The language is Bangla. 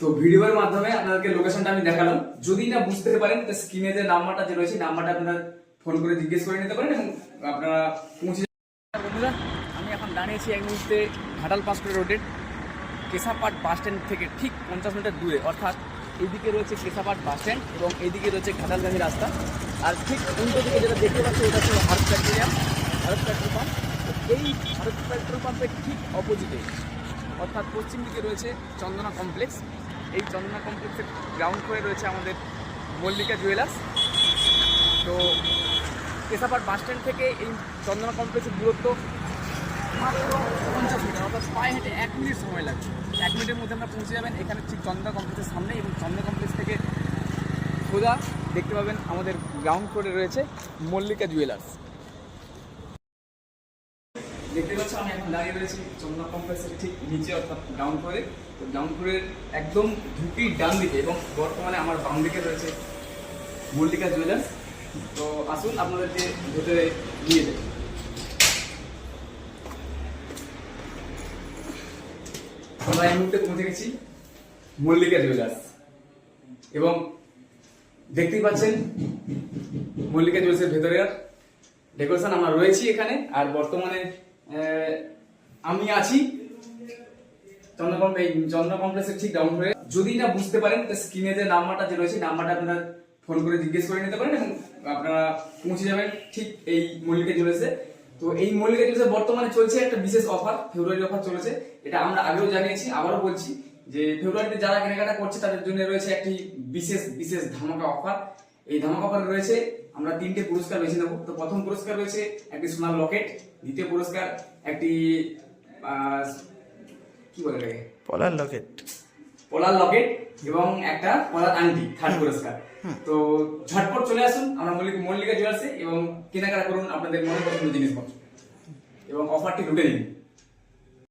তো ভিডিওর মাধ্যমে আপনাদেরকে লোকেশনটা আমি দেখালাম। যদি না বুঝতে পারেন তো স্ক্রিনে যে নাম্বারটা যে রয়েছে নাম্বারটা আপনারা ফোন করে জিজ্ঞেস করে নিতে পারেন এবং আপনারা পৌঁছে যাবেন। বন্ধুরা, আমি এখন দাঁড়িয়েছি এই মুহূর্তে ঘাটাল পাঁচকুড়া রোডের কেশাপাট বাস স্ট্যান্ড থেকে ঠিক 50 মিটার দূরে, অর্থাৎ এইদিকে রয়েছে কেশাপাট বাস স্ট্যান্ড এবং এইদিকে রয়েছে ঘাটালগামী রাস্তা। আর ঠিক উল্টো দিকে যেটা দেখতে পাচ্ছি ওটা হচ্ছে Bharat petroleum, Bharat petrol pump. এই ভারত পেট্রোল পাম্পের ঠিক অপোজিটে অর্থাৎ পশ্চিম দিকে রয়েছে চন্দনা কমপ্লেক্স। এই চন্দনা কমপ্লেক্সের গ্রাউন্ড ফ্লোরে রয়েছে আমাদের মল্লিকা জুয়েলার্স। তো কেশাপাট বাস স্ট্যান্ড থেকে এই চন্দনা কমপ্লেক্সের দূরত্ব মাত্র 50 মিটার, অর্থাৎ পায়ে হেঁটে 1 মিনিট সময় লাগবে। 1 মিনিটের মধ্যে আমরা পৌঁছে যাবেন এখানে ঠিক চন্দনা কমপ্লেক্সের সামনে। এবং চন্দনা কমপ্লেক্স থেকে সোজা দেখতে পাবেন আমাদের গ্রাউন্ড ফ্লোরে রয়েছে মল্লিকা জুয়েলার্স। দেখতে পাচ্ছ আমি এখন দাঁড়িয়ে রয়েছি চন্দনা কমপ্লেক্সের ঠিক নিচে, অর্থাৎ গ্রাউন্ড ফ্লোরে। তো গ্রাউন্ড ফ্লোরের একদম ঢুকি ডান দিকে এবং বর্তমানে আমার বাম দিকে রয়েছে মল্লিকা জুয়েলার্স। তো আসুন আপনাদেরকে ভেতরে নিয়ে যাই। আমরা এই মুহূর্তে পৌঁছে গেছি মল্লিকা জুয়েলার্স এবং দেখতেই পাচ্ছেন মল্লিকা জুয়েলার্সের ভেতরের ডেকোরেশন। আমরা রয়েছি এখানে আর বর্তমানে আমি আছি চন্দনা কমপ্লেক্সের ঠিক গ্রাউন্ড ফ্লোরে। যদি না বুঝতে পারেন তো স্ক্রিনে যে নাম্বারটা যে রয়েছে নাম্বারটা আপনারা ফোন করে জিজ্ঞেস করে নিতে পারেন এবং আপনারা পৌঁছে যাবেন ঠিক এই মল্লিকা জুয়েলার্সে। তো এই মল্লিকা জুয়েলার্সে বর্তমানে চলছে একটা বিশেষ অফার, ফেব্রুয়ারি অফার চলেছে। এটা আমরা আগেও জানিয়েছি, আবারও বলছি যে ফেব্রুয়ারিতে যারা কেনাকাটা করছে তাদের জন্য রয়েছে একটি বিশেষ বিশেষ ধামাকা অফার। এই ধামাকা অফার রয়েছে আমরা 3টে পুরস্কার বেছে নেব। তো প্রথম পুরস্কার রয়েছে একটি সোনার লকেট, দ্বিতীয় পুরস্কার একটি কি বলে এটাকে পলার লকেট এবং একটা পলার আংটি, থার্ড পুরস্কার। তো ঝটপট চলে আসুন আমরা মল্লিকা জুয়েলার্সে এবং কেনাকাটা করুন আপনাদের মনে পছন্দের জিনিসপত্র এবং অফারটি লুটে নিন।